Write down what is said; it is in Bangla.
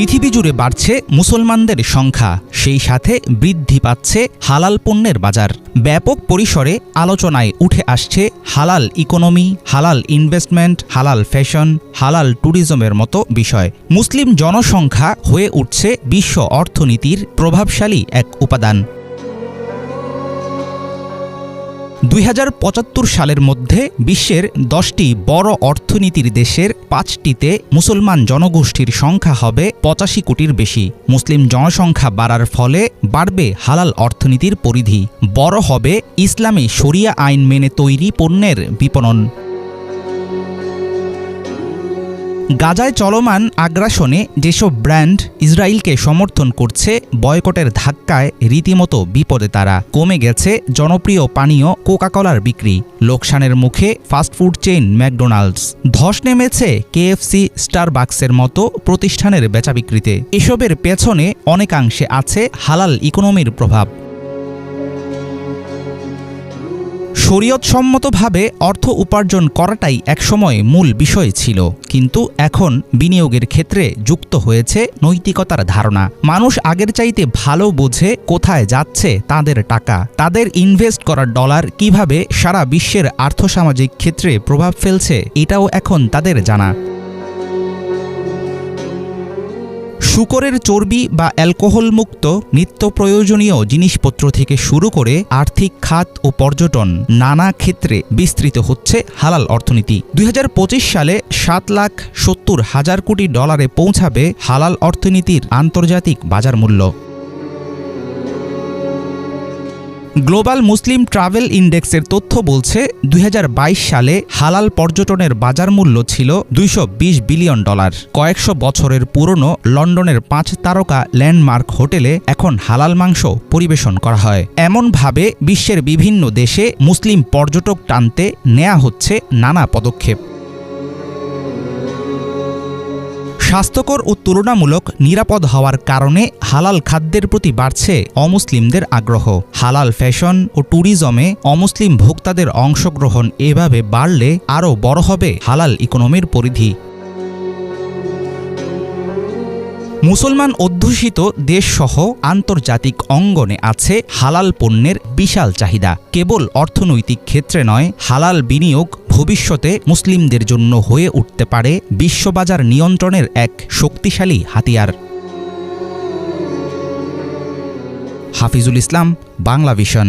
পৃথিবী জুড়ে বাড়ছে মুসলমানদের সংখ্যা, সেই সাথে বৃদ্ধি পাচ্ছে হালাল পণ্যের বাজার। ব্যাপক পরিসরে আলোচনায় উঠে আসছে হালাল ইকোনমি, হালাল ইনভেস্টমেন্ট, হালাল ফ্যাশন, হালাল ট্যুরিজমের মতো বিষয়। মুসলিম জনসংখ্যা হয়ে উঠছে বিশ্ব অর্থনীতির প্রভাবশালী এক উপাদান। 2075 সালের মধ্যে বিশ্বের 10টি বড় অর্থনীতির দেশের 5টিতে মুসলমান জনগোষ্ঠীর সংখ্যা হবে 85 কোটির বেশি। মুসলিম জনসংখ্যা বাড়ার ফলে বাড়বে হালাল অর্থনীতির পরিধি, বড় হবে ইসলামী শরিয়া আইন মেনে তৈরি পণ্যের বিপণন। গাজায় চলমান আগ্রাসনে যেসব ব্র্যান্ড ইসরায়েলকে সমর্থন করছে, বয়কটের ধাক্কায় রীতিমতো বিপদে তারা। কমে গেছে জনপ্রিয় পানীয় কোকাকোলার বিক্রি, লোকসানের মুখে ফাস্টফুড চেইন ম্যাকডোনাল্ডস, ধস নেমেছে কেএফসি, স্টারবাকসের মতো প্রতিষ্ঠানের বেচাবিক্রিতে। এসবের পেছনে অনেকাংশে আছে হালাল ইকোনমির প্রভাব। শরীয়তসম্মতভাবে অর্থ উপার্জন করাটাই একসময় মূল বিষয় ছিল, কিন্তু এখন বিনিয়োগের ক্ষেত্রে যুক্ত হয়েছে নৈতিকতার ধারণা। মানুষ আগের চাইতে ভালো বোঝে কোথায় যাচ্ছে তাদের টাকা, তাদের ইনভেস্ট করা ডলার কিভাবে সারা বিশ্বের আর্থসামাজিক ক্ষেত্রে প্রভাব ফেলছে, এটাও এখন তাদের জানা। শূকরের চর্বি বা অ্যালকোহল মুক্ত নিত্য প্রয়োজনীয় জিনিসপত্র থেকে শুরু করে আর্থিক খাত ও পর্যটন, নানা ক্ষেত্রে বিস্তৃত হচ্ছে হালাল অর্থনীতি। 2025 সালে 7,70,000 কোটি ডলারে পৌঁছাবে হালাল অর্থনীতির আন্তর্জাতিক বাজার মূল্য। গ্লোবাল মুসলিম ট্রাভেল ইন্ডেক্সের তথ্য বলছে 2022 সালে হালাল পর্যটনের বাজার মূল্য ছিল $220 বিলিয়ন। কয়েকশো বছরের পুরনো লন্ডনের 5 তারকা ল্যান্ডমার্ক হোটেলে এখন হালাল মাংস পরিবেশন করা হয়। এমনভাবে বিশ্বের বিভিন্ন দেশে মুসলিম পর্যটক টানতে নেওয়া হচ্ছে নানা পদক্ষেপ। স্বাস্থ্যকর ও তুলনামূলক নিরাপদ হওয়ার কারণে হালাল খাদ্যের প্রতি বাড়ছে অমুসলিমদের আগ্রহ। হালাল ফ্যাশন ও ট্যুরিজমে অমুসলিম ভোক্তাদের অংশগ্রহণ এভাবে বাড়লে আরও বড় হবে হালাল ইকোনমির পরিধি। মুসলমান অধ্যুষিত দেশসহ আন্তর্জাতিক অঙ্গনে আছে হালাল পণ্যের বিশাল চাহিদা। কেবল অর্থনৈতিক ক্ষেত্রে নয়, হালাল বিনিয়োগ ভবিষ্যতে মুসলিমদের জন্য হয়ে উঠতে পারে বিশ্ববাজার নিয়ন্ত্রণের এক শক্তিশালী হাতিয়ার। হাফিজুল ইসলাম, বাংলা ভিশন।